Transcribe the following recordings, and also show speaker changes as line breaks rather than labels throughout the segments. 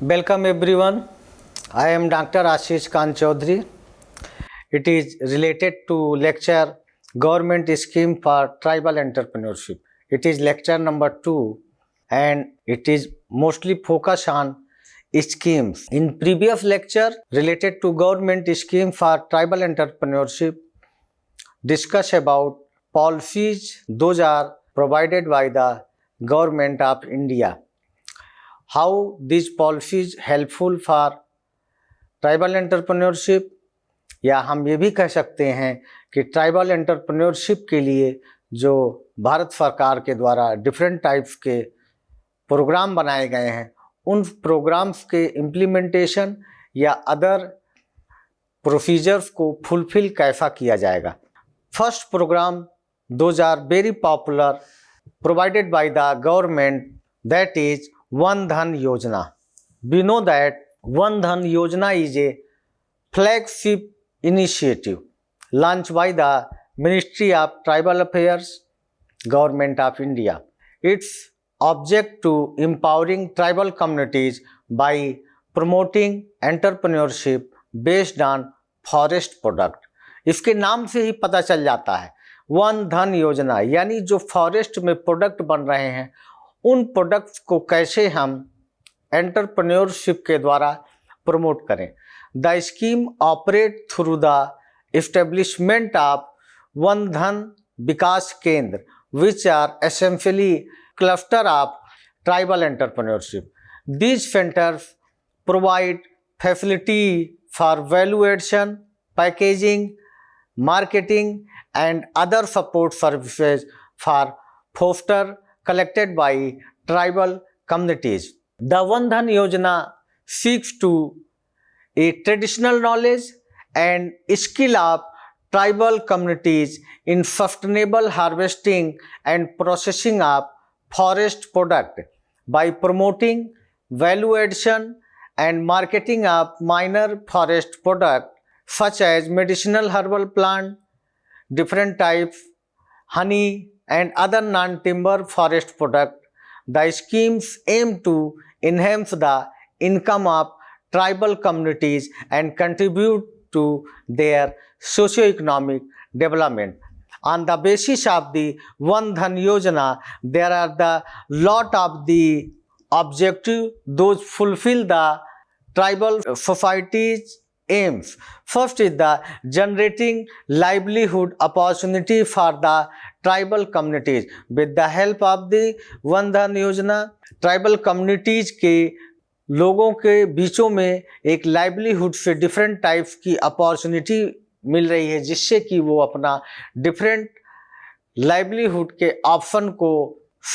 Welcome everyone. I am Dr. Ashish Khan Chaudhary. It is related to lecture Government Scheme for Tribal Entrepreneurship. It is lecture number 2 and it is mostly focused on schemes. In previous lecture related to Government Scheme for Tribal Entrepreneurship, discuss about policies. Those are provided by the Government of India. How these policies helpful for tribal entrepreneurship, या हम ये भी कह सकते हैं कि tribal entrepreneurship के लिए जो भारत सरकार के द्वारा डिफरेंट टाइप्स के प्रोग्राम बनाए गए हैं, उन प्रोग्राम्स के इम्प्लीमेंटेशन या अदर प्रोसीजर्स को फुलफिल कैसा किया जाएगा। First programme those are very popular provided by the government, that is Van धन Yojana. We know that One Dhan Yojana is a flagship initiative launched by the Ministry of Tribal Affairs, Government of India. Its object to empowering tribal communities by promoting entrepreneurship based on forest product. इसके नाम से ही पता चल जाता है one धन योजना, यानी जो फॉरेस्ट में प्रोडक्ट बन रहे हैं उन प्रोडक्ट्स को कैसे हम एंटरप्रेन्योरशिप के द्वारा प्रमोट करें. The scheme operate through the establishment of Van Dhan Vikas Kendra which are essentially cluster of tribal entrepreneurship. These centres provide facility for value addition, packaging, marketing and other support services for foster collected by tribal communities. The One Dhan Yojana seeks to a traditional knowledge and skill of tribal communities in sustainable harvesting and processing of forest product by promoting value addition and marketing of minor forest product such as medicinal herbal plant, different types, honey and other non-timber forest product. The schemes aim to enhance the income of tribal communities and contribute to their socio-economic development. On the basis of the One Dhan Yojana, there are the lot of the objectives those fulfill the tribal societies aims. First is the generating livelihood opportunity for the tribal communities. With the help of the One Dhan Yojana, tribal communities के लोगों के बीचों में एक livelihood से different types की opportunity मिल रही है, जिससे कि वो अपना डिफरेंट लाइवलीहुड के ऑप्शन को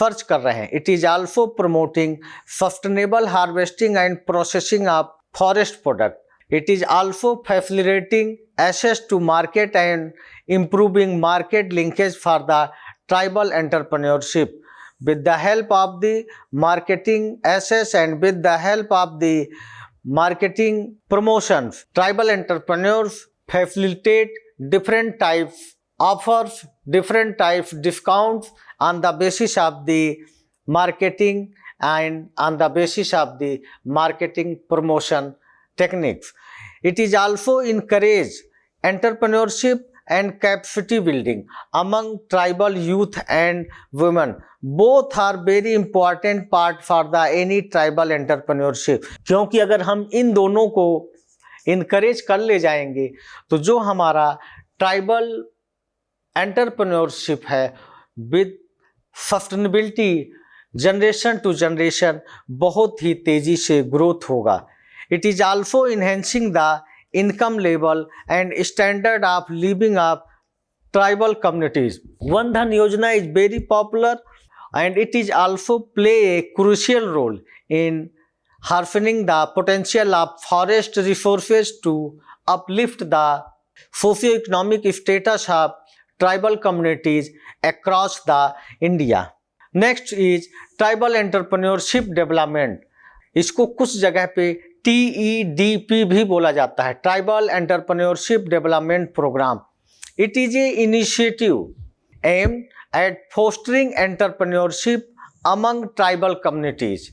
सर्च कर रहे हैं. It is also promoting sustainable harvesting and processing of forest product. It is also facilitating access to market and improving market linkage for the tribal entrepreneurship. With the help of the marketing access and with the help of the marketing promotions, tribal entrepreneurs facilitate different types offers, different types discounts on the basis of the marketing and on the basis of the marketing promotion techniques. It is also encourage entrepreneurship and capacity building among tribal youth and women. Both are very important part for the any tribal entrepreneurship. क्योंकि अगर हम इन दोनों को encourage कर ले जाएंगे तो जो हमारा ट्राइबल एंटरप्रेन्योरशिप है with sustainability generation to generation बहुत ही तेजी से ग्रोथ होगा. It is also enhancing the income level and standard of living of tribal communities. One Dhan Yojana is very popular and it is also play a crucial role in harnessing the potential of forest resources to uplift the socio-economic status of tribal communities across the India. Next is tribal entrepreneurship development. इसको कुछ जगह पे TEDP भी बोला जाता है, tribal entrepreneurship development programme. It is a initiative aimed at fostering entrepreneurship among tribal communities.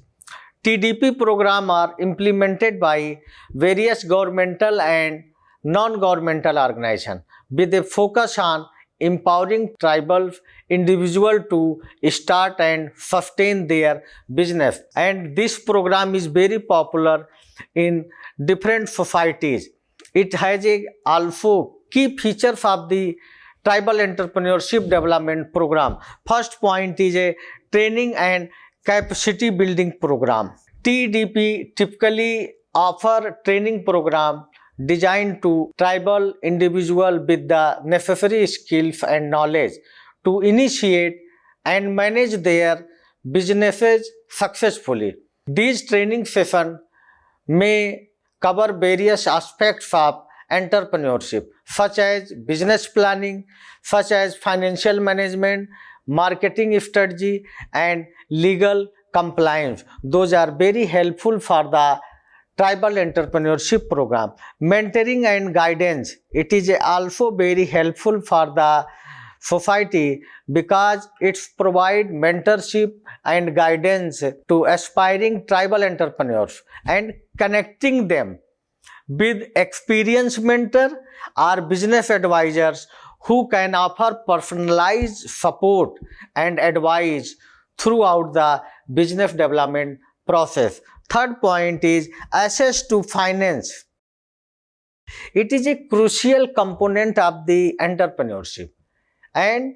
TDP program are implemented by various governmental and non-governmental organizations with a focus on empowering tribal individuals to start and sustain their business. And this program is very popular in different societies. It has also key features of the tribal entrepreneurship development program. First point is a training and capacity building program. TDP typically offer training program designed to tribal individual with the necessary skills and knowledge to initiate and manage their businesses successfully. These training sessions may cover various aspects of entrepreneurship, such as business planning, such as financial management, marketing strategy, and legal compliance. Those are very helpful for the tribal entrepreneurship program. Mentoring and guidance, it is also very helpful for the society because it provides mentorship and guidance to aspiring tribal entrepreneurs and connecting them with experienced mentor or business advisors who can offer personalized support and advice throughout the business development process. Third point is access to finance. It is a crucial component of the entrepreneurship, and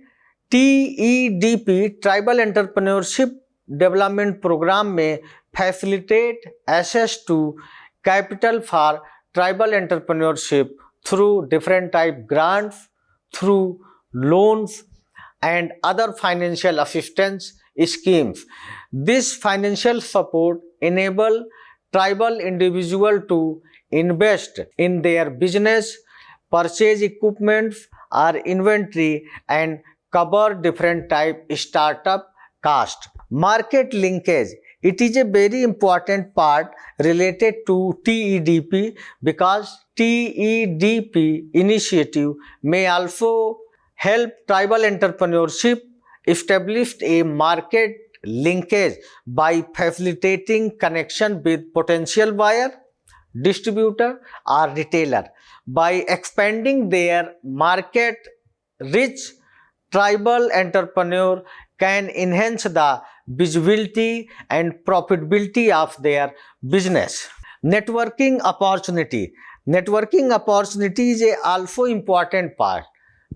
TEDP Tribal Entrepreneurship Development Program may facilitate access to capital for tribal entrepreneurship through different type grants, through loans and other financial assistance schemes. This financial support enable tribal individual to invest in their business, purchase equipment or inventory and cover different type startup cost. Market linkage, it is a very important part related to TEDP because TEDP initiative may also help tribal entrepreneurship establish a market linkage by facilitating connection with potential buyer, distributor or retailer. By expanding their market reach, tribal entrepreneur can enhance the visibility and profitability of their business. Networking opportunity. Networking opportunity is also important part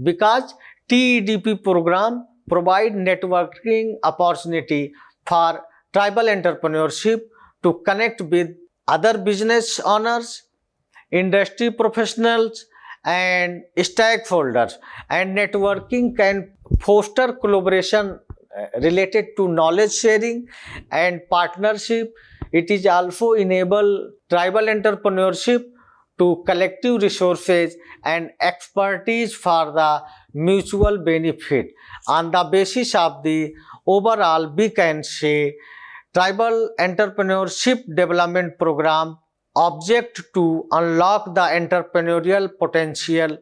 because TEDP program provide networking opportunity for tribal entrepreneurship to connect with other business owners, industry professionals and stakeholders, and networking can foster collaboration related to knowledge sharing and partnership. It is also enable tribal entrepreneurship to collective resources and expertise for the mutual benefit. On the basis of the overall, we can say tribal entrepreneurship development program object to unlock the entrepreneurial potential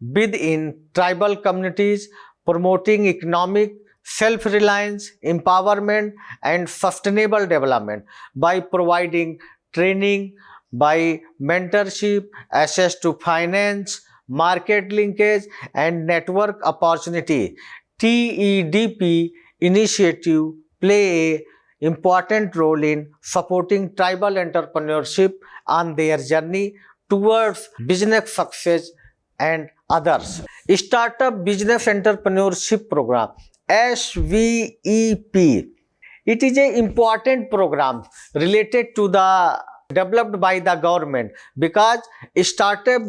within tribal communities, promoting economic self-reliance, empowerment and sustainable development by providing training, by mentorship, access to finance, market linkage and network opportunity. TEDP initiative play a important role in supporting tribal entrepreneurship on their journey towards business success and others. Startup Business Entrepreneurship Program, SVEP. It is an important program related to the developed by the government because Startup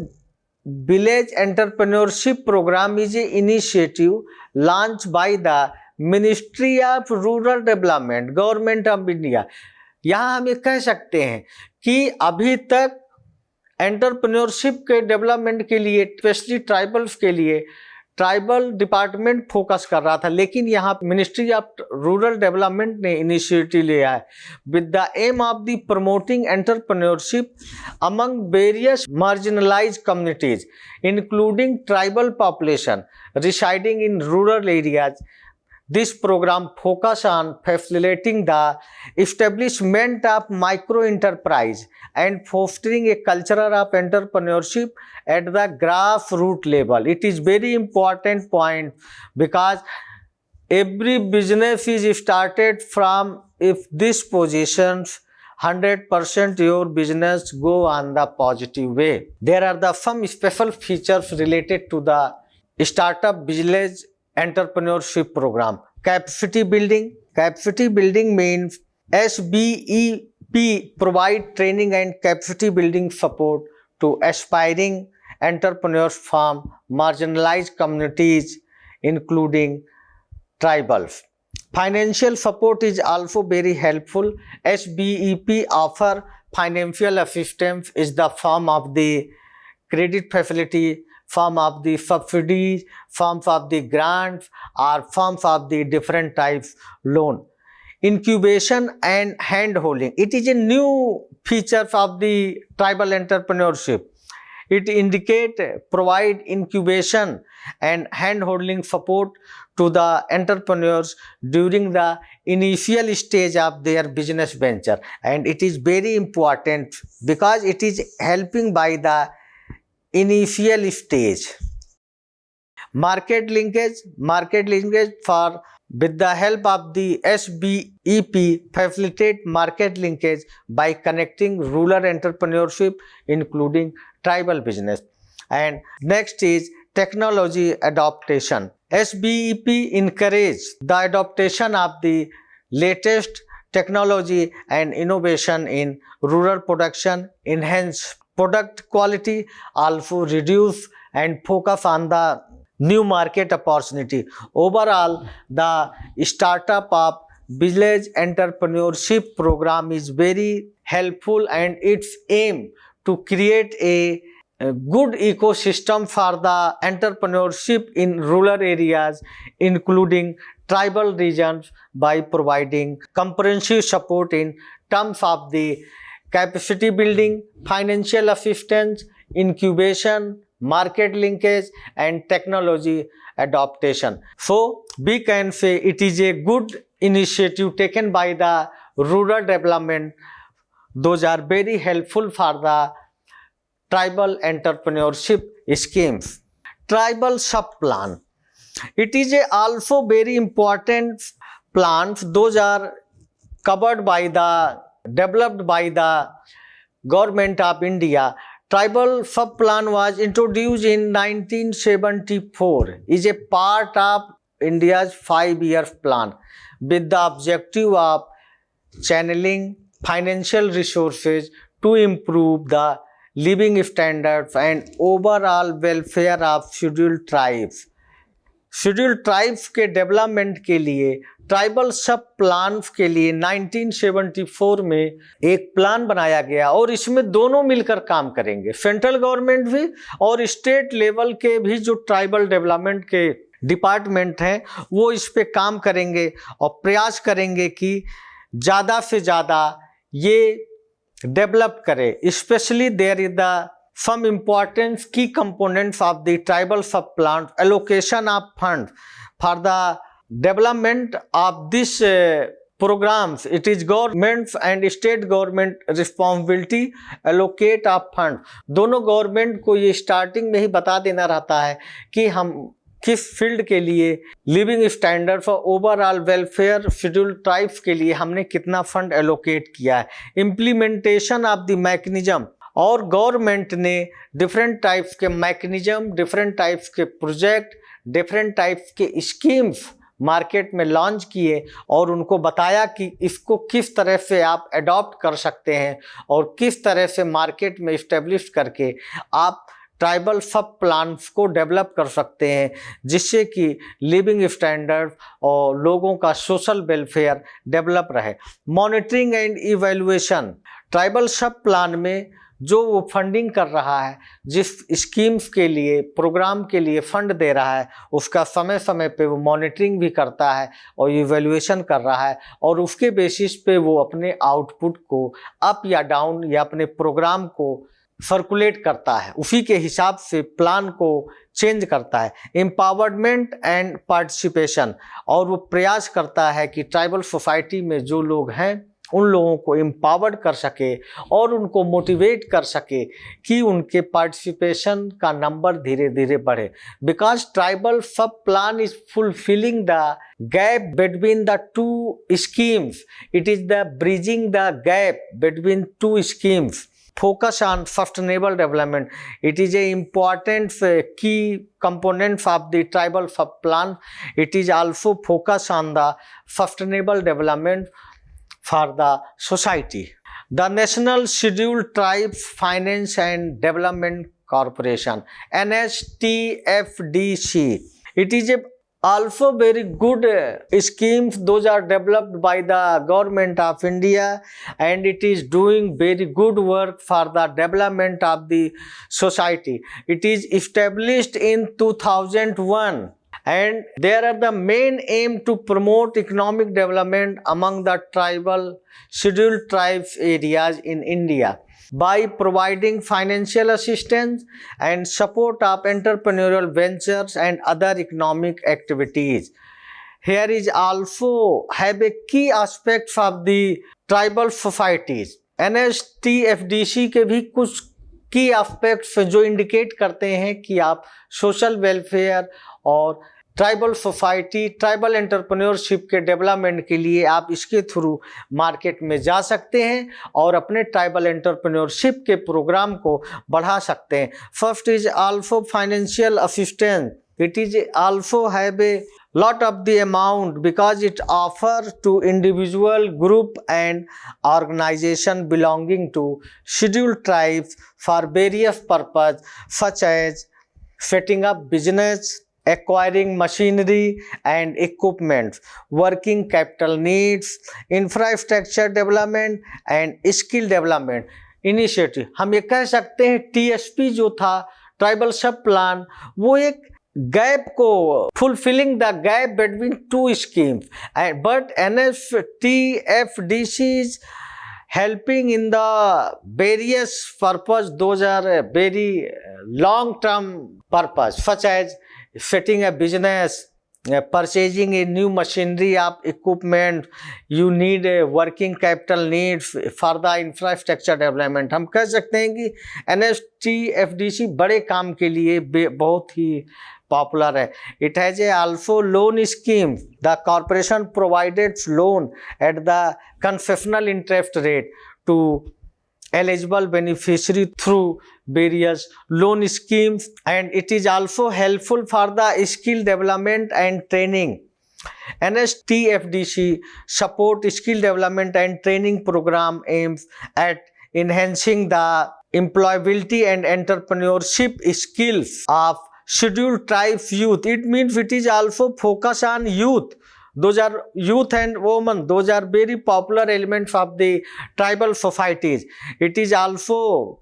Village Entrepreneurship Program is an initiative launched by the ministry of rural development, government of India. यहाँ हम ये कह सकते हैं कि अभी तक entrepreneurship के डेवलपमेंट के लिए स्पेशली ट्राइबल्स के लिए ट्राइबल डिपार्टमेंट फोकस कर रहा था, लेकिन यहाँ मिनिस्ट्री ऑफ रूरल डेवलपमेंट ने इनिशिएटिव लिया है with the aim of the promoting entrepreneurship among various marginalised communities including tribal population residing in rural areas This program focus on facilitating the establishment of micro enterprise and fostering a culture of entrepreneurship at the grassroots level. It is very important point because every business is started from if this positions 100% your business go on the positive way. There are the some special features related to the startup business entrepreneurship program. Capacity building. Capacity building means SBEP provide training and capacity building support to aspiring entrepreneurs from marginalized communities including tribals. Financial support is also very helpful. SBEP offer financial assistance is the form of the credit facility, form of the subsidies, forms of the grants, or forms of the different types loan. Incubation and hand-holding. It is a new feature of the tribal entrepreneurship. It indicate provide incubation and hand-holding support to the entrepreneurs during the initial stage of their business venture, and it is very important because it is helping by the initial stage. Market linkage for with the help of the SBEP facilitate market linkage by connecting rural entrepreneurship including tribal business. And next is technology adaptation. SBEP encourage the adaptation of the latest technology and innovation in rural production, enhance product quality, also reduce and focus on the new market opportunity. Overall, the startup of village entrepreneurship program is very helpful, and its aim to create a good ecosystem for the entrepreneurship in rural areas including tribal regions by providing comprehensive support in terms of the capacity building, financial assistance, incubation, market linkage and technology adaptation. So we can say it is a good initiative taken by the rural development. Those are very helpful for the tribal entrepreneurship schemes. Tribal sub-plan. It is a also very important plans. Those are covered by the developed by the government of India. Tribal sub-plan was introduced in 1974. Is a part of India's 5-year plan with the objective of channeling financial resources to improve the living standards and overall welfare of scheduled tribes. Scheduled tribes के development के लिए tribal सब plan के लिए 1974 में एक plan बनाया गया और इसमें दोनों मिलकर काम करेंगे, सेंट्रल गवर्नमेंट भी और स्टेट लेवल के भी जो ट्राइबल डेवलपमेंट के डिपार्टमेंट हैं वो इस पे काम करेंगे और प्रयास करेंगे कि ज़्यादा से ज़्यादा ये डेवलप करे. Specially there is the some important key components of the tribal sub-plan. Allocation of funds for the development of this programs. It is government and state government responsibility allocate of fund. दोनों government को ये starting में ही बता देना रहता है कि हम किस फील्ड के लिए living standard for overall welfare scheduled tribes के लिए हमने कितना फंड एलोकेट किया है. इम्प्लीमेंटेशन ऑफ द मैकेनिज्म, और गवर्नमेंट ने डिफरेंट टाइप्स के मैकेनिज्म, डिफरेंट टाइप्स के प्रोजेक्ट, डिफरेंट टाइप्स के स्कीम्स मार्केट में लॉन्च किए और उनको बताया कि इसको किस तरह से आप अडॉप्ट कर सकते हैं और किस तरह से मार्केट में इस्टेब्लिश करके आप ट्राइबल सब प्लान्स को डेवलप कर सकते हैं जिससे कि लिविंग स्टैंडर्ड और लोगों का सोशल वेलफेयर डेवलप रहे. Monitoring and evaluation. ट्राइबल सब प्लान में जो वो फंडिंग कर रहा है, जिस स्कीम्स के लिए, प्रोग्राम के लिए फंड दे रहा है, उसका समय समय पे वो मॉनिटरिंग भी करता है और इवैल्यूएशन कर रहा है और उसके बेसिस पे वो अपने आउटपुट को अप या डाउन या अपने प्रोग्राम को सर्कुलेट करता है, उसी के हिसाब से प्लान को चेंज करता है। एम्पावरमेंट एंड पार्टिसिपेशन, और वो प्रयास करता है कि ट्राइबल सोसाइटी में जो लोग हैं उन लोगों को एम्पावर्ड कर सके और उनको मोटिवेट कर सके कि उनके पार्टिसिपेशन का नंबर धीरे धीरे बढ़े। बिकॉज ट्राइबल सब plan is fulfilling the gap between the two schemes, it is the bridging the gap between two schemes. Focus on sustainable development. It is a important key component of the tribal sub-plan. It is also focus on the sustainable development for the society. The National Scheduled Tribes Finance and Development Corporation, NSTFDC. It is a also very good schemes. Those are developed by the government of India, and it is doing very good work for the development of the society. It is established in 2001, and there are the main aim to promote economic development among the tribal scheduled tribes areas in India by providing financial assistance and support of entrepreneurial ventures and other economic activities. Here is also have a key aspects of the tribal societies. NSTFDC के भी कुछ की aspects जो indicate करते हैं कि आप social welfare और ट्राइबल सोसाइटी, ट्राइबल एंटरप्रेन्योरशिप के डेवलपमेंट के लिए आप इसके थ्रू मार्केट में जा सकते हैं और अपने ट्राइबल एंटरप्रेन्योरशिप के प्रोग्राम को बढ़ा सकते हैं। First is also financial assistance. It is also have a lot of the amount because it offers to individual, group and organization belonging to scheduled tribes for various purposes such as setting up business, acquiring machinery and equipment, working capital needs, infrastructure development and skill development initiative। हम ये कह सकते हैं TSP जो था tribal सब plan, वो एक गैप को fulfilling the gap between two schemes, but NSTFDC is helping in the various purpose. Those are very long term purpose such as setting a business, purchasing a new machinery of equipment, you need a working capital needs for the infrastructure development। हम कह सकते हैं कि NSTFDC बड़े काम के लिए बहुत ही पॉपुलर है। It has a also loan scheme. The corporation provided loan at the concessional interest rate to eligible beneficiary through various loan schemes, and it is also helpful for the skill development and training. NSTFDC support skill development and training program aims at enhancing the employability and entrepreneurship skills of scheduled tribes youth. It means it is also focus on youth. Those are youth and women. Those are very popular elements of the tribal societies. It is also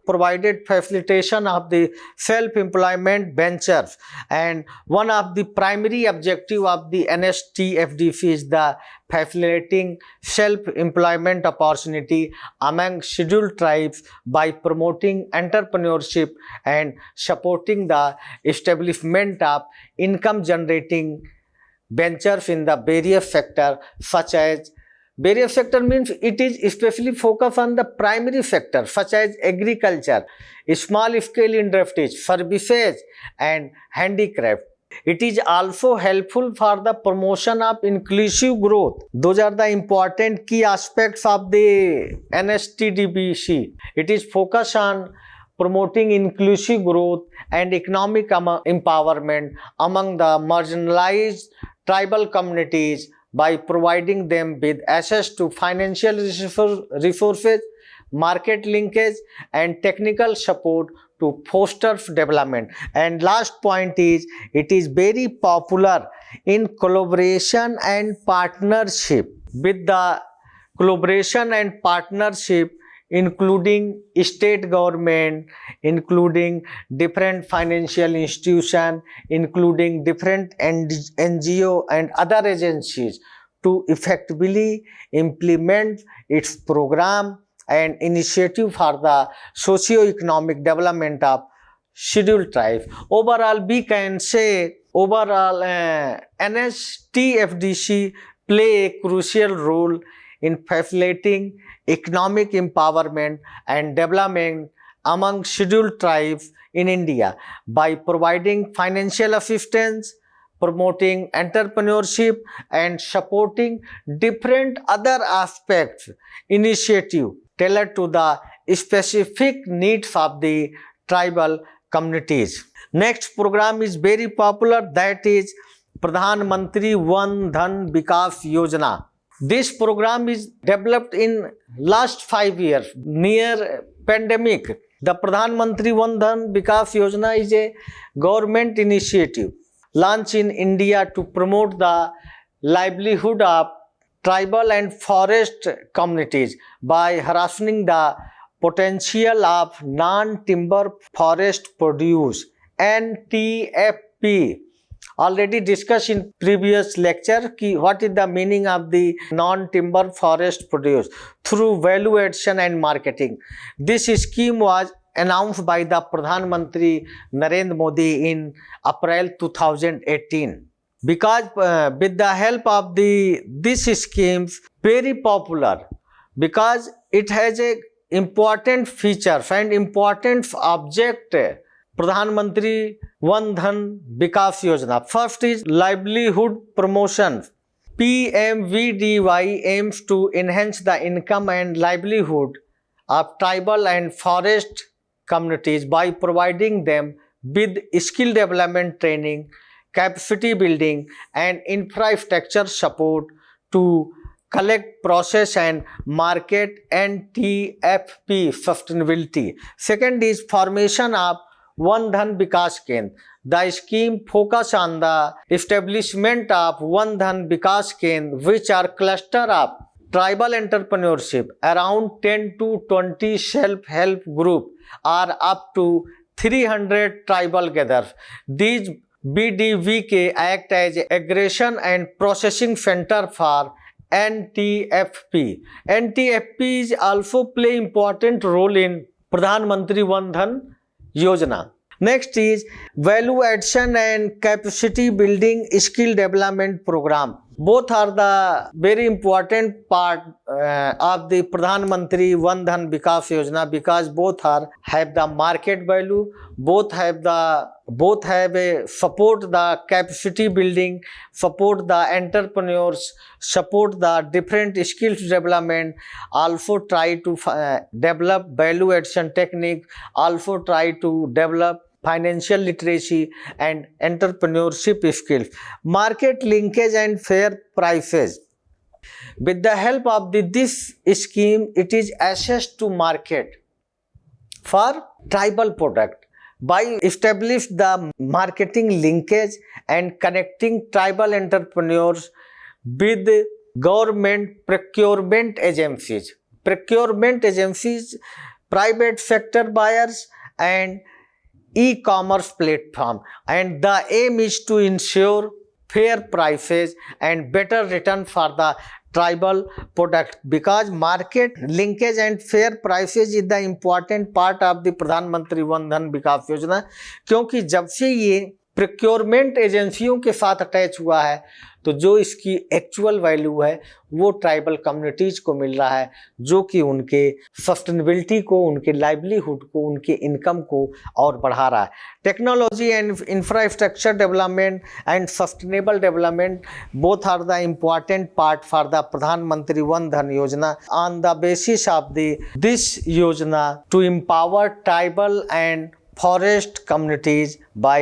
provided facilitation of the self-employment ventures, and one of the primary objective of the NSTFDC is the facilitating self-employment opportunity among scheduled tribes by promoting entrepreneurship and supporting the establishment of income generating ventures in the various sector, such as various sector means it is especially focused on the primary sector such as agriculture, small scale industries, services and handicraft. It is also helpful for the promotion of inclusive growth. Those are the important key aspects of the NSTDBC. It is focused on promoting inclusive growth and economic empowerment among the marginalized tribal communities by providing them with access to financial resources, market linkage and technical support to foster development. And last point is it is very popular in collaboration and partnership. With the collaboration and partnership including state government, including different financial institutions, including different NGO and other agencies to effectively implement its program and initiative for the socio-economic development of scheduled tribes. Overall, we can say overall NSTFDC play a crucial role in facilitating economic empowerment and development among scheduled tribes in India by providing financial assistance, promoting entrepreneurship, and supporting different other aspects initiative tailored to the specific needs of the tribal communities. Next program is very popular, that is Pradhan Mantri Wan Dhan Vikas Yojana. This program is developed in last 5 years near pandemic. The Pradhan Mantri Wan Dhan Vikas Yojana is a government initiative launched in India to promote the livelihood of tribal and forest communities by harnessing the potential of non-timber forest produce NTFP. Already discussed in previous lecture ki what is the meaning of the non-timber forest produce through value addition and marketing. This scheme was announced by the Pradhan Mantri Narendra Modi in April 2018. Because with the help of this schemes very popular, because it has a important features and important object. Pradhan Mantri Wan Dhan Vikas Yojana. First is livelihood promotion. PMVDY aims to enhance the income and livelihood of tribal and forest communities by providing them with skill development training, capacity building, and infrastructure support to collect, process, and market NTFP sustainability. Second is formation of Wan Dhan Vikas Kendra. The scheme focus on the establishment of Wan Dhan Vikas Kendra, which are cluster of tribal entrepreneurship. Around 10 to 20 self-help group are up to 300 tribal gatherers. These BDVK act as aggregation and processing center for NTFP. NTFPs also play important role in Pradhan Mantri Wan Dhan Yojana. Next is value addition and capacity building skill development program. Both are the very important part of the Pradhan Mantri Wan Dhan Vikas Yojana, because both have the market value, both have a support the capacity building, support the entrepreneurs, support the different skills development, also try to develop value addition technique, also try to develop financial literacy and entrepreneurship skills. Market linkage and fair prices. With the help of this scheme, it is access to market for tribal product. By establish the marketing linkage and connecting tribal entrepreneurs with government procurement agencies, private sector buyers, and e-commerce platform, and the aim is to ensure fair prices and better return for the tribal product, because market linkage and fair prices is the important part of the Pradhan Mantri Wan Dhan Vikas Yojana. क्योंकि जब से ये procurement एजेंसियों के साथ attach हुआ है, तो जो इसकी एक्चुअल वैल्यू है वो ट्राइबल कम्युनिटीज को मिल रहा है, जो कि उनके सस्टेनेबिलिटी को, उनके लाइवलीहुड को, उनके इनकम को और बढ़ा रहा है. Technology and infrastructure development and sustainable development both are the important part for the प्रधानमंत्री वन धन योजना. On the basis of this योजना to empower tribal and forest communities by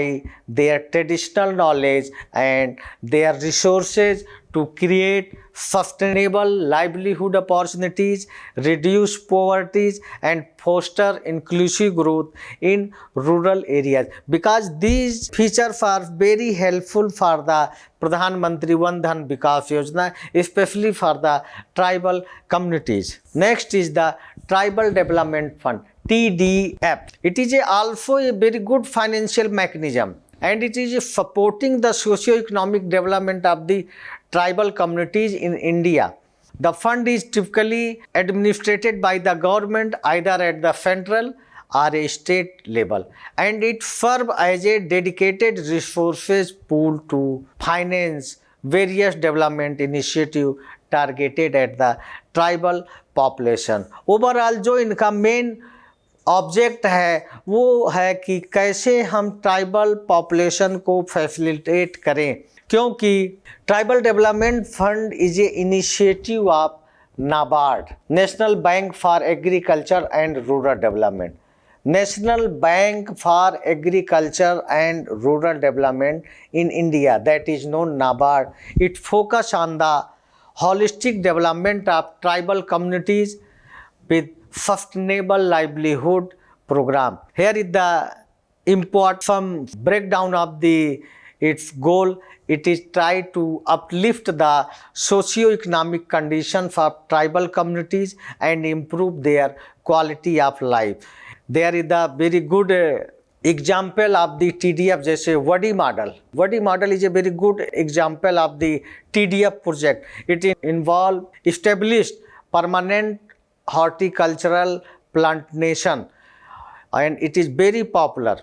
their traditional knowledge and their resources to create sustainable livelihood opportunities, reduce poverty, and foster inclusive growth in rural areas. Because these features are very helpful for the Pradhan Mantri Wan Dhan Vikas Yojana, especially for the tribal communities. Next is the Tribal Development Fund, TDF. It is also a very good financial mechanism, and it is supporting the socio-economic development of the tribal communities in India The fund is typically administered by the government either at the federal or a state level, and it serves as a dedicated resources pool to finance various development initiative targeted at the tribal population. Overall जो इनका main object है वो है कि कैसे हम tribal population को facilitate करें, क्योंकि tribal development fund is a initiative of NABARD, national bank for agriculture and rural development. National Bank for Agriculture and Rural Development in India, that is known NABARD. It focuses on the holistic development of tribal communities with sustainable livelihood program. Here is the some breakdown of its goal. It is try to uplift the socio-economic conditions of tribal communities and improve their quality of life. There is the very good example of the TDF, जैसे वडी model. वडी model is a very good example of the TDF project. It involve established permanent horticultural plantation and it is very popular,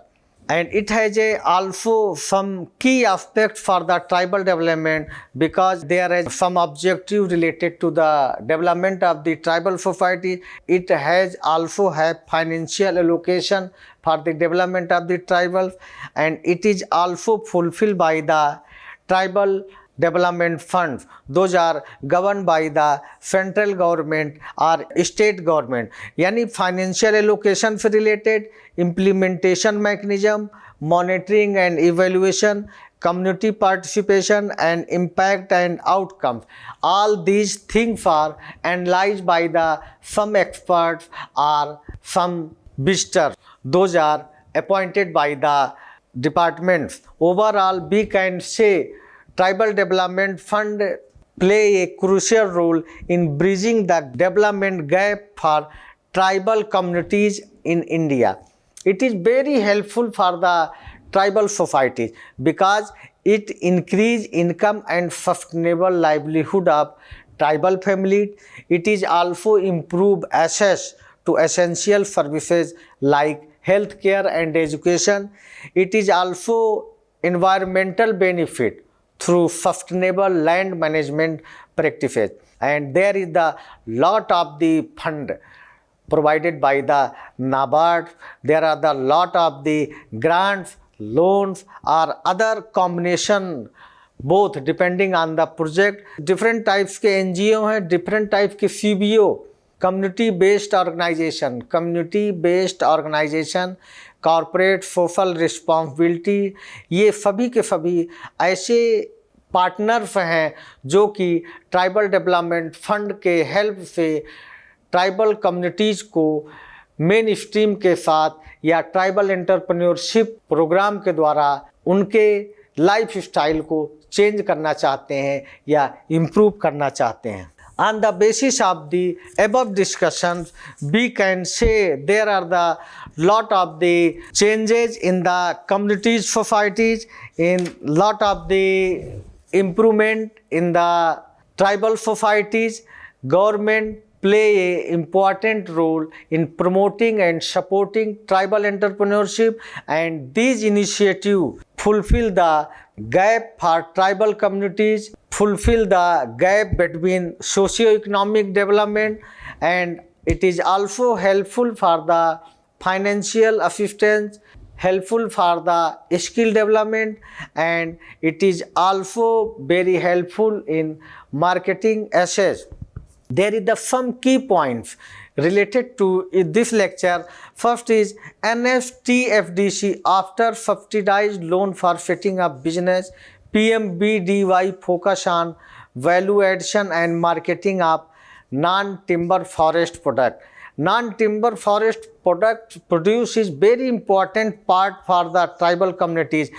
and it has also some key aspects for the tribal development because there is some objective related to the development of the tribal society. It has also have financial allocation for the development of the tribal, and it is also fulfilled by the tribal development funds. Those are governed by the central government or state government. यानी financial allocation से related, implementation mechanism, monitoring and evaluation, community participation and impact and outcomes. All these things are analyzed by the some experts or some visitors. Those are appointed by the departments. Overall, we can say Tribal Development Fund play a crucial role in bridging the development gap for tribal communities in India. It is very helpful for the tribal societies because it increase income and sustainable livelihood of tribal families. It is also improve access to essential services like healthcare and education. It is also environmental benefit through sustainable land management practices, and there is the lot of the fund provided by the NABARD. There are the lot of the grants, loans or other combination, both depending on the project. Different types के NGO हैं, different types के CBO, community based organization, corporate social responsibility, ये सभी के सभी ऐसे partners हैं जो कि ट्राइबल डेवलपमेंट फंड के हेल्प से ट्राइबल कम्युनिटीज़ को मेन स्ट्रीम के साथ या ट्राइबल एंटरप्रेन्योरशिप प्रोग्राम के द्वारा उनके लाइफ स्टाइल को चेंज करना चाहते हैं या इम्प्रूव करना चाहते हैं. On the basis of the above discussions, we can say there are the lot of the changes in the communities, societies, in lot of the improvement in the tribal societies. Government play a important role in promoting and supporting tribal entrepreneurship, and these initiatives fulfill the gap for tribal communities, fulfill the gap between socio-economic development, and it is also helpful for the financial assistance, helpful for the skill development, and it is also very helpful in marketing assets. There is some key points related to this lecture. First is NSTFDC after subsidized loan for setting up business. PMBDY focus on value addition and marketing of non-timber forest product. Non-timber forest product produce is very important part for the tribal communities,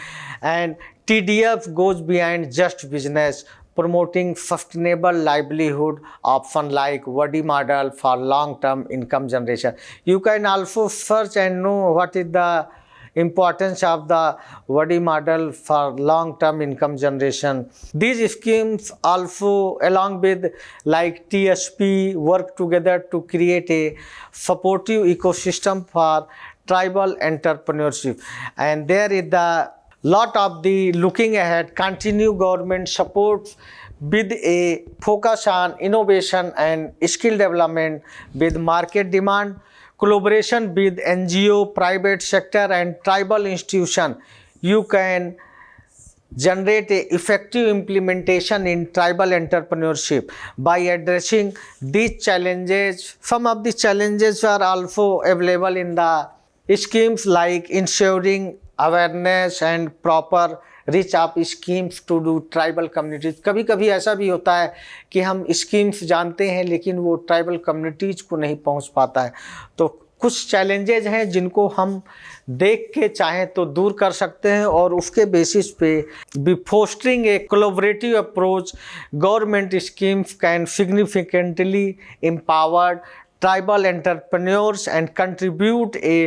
and TDF goes behind just business, promoting sustainable livelihood option like Wadi model for long-term income generation. You can also search and know what is the importance of the Wadi model for long-term income generation. These schemes also, along with like TSP, work together to create a supportive ecosystem for tribal entrepreneurship. And there is the lot of the looking ahead, continue government supports with a focus on innovation and skill development with market demand, collaboration with NGO, private sector and tribal institution. You can generate a effective implementation in tribal entrepreneurship by addressing these challenges. Some of the challenges are also available in the schemes like ensuring awareness and proper reach of schemes to do tribal communities. कभी कभी ऐसा भी होता है कि हम schemes जानते हैं लेकिन वो ट्राइबल कम्युनिटीज़ को नहीं पहुंच पाता है. तो कुछ चैलेंजेज हैं जिनको हम देख के चाहें तो दूर कर सकते हैं और उसके बेसिस पे be fostering a collaborative approach government schemes can significantly empowered tribal entrepreneurs and contribute a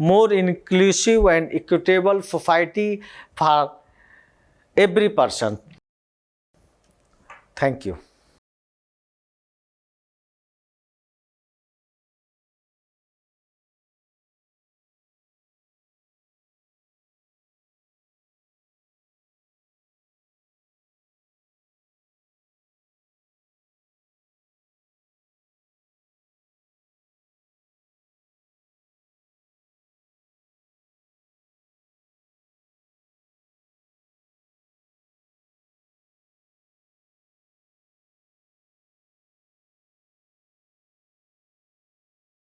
more inclusive and equitable society for every person. Thank you.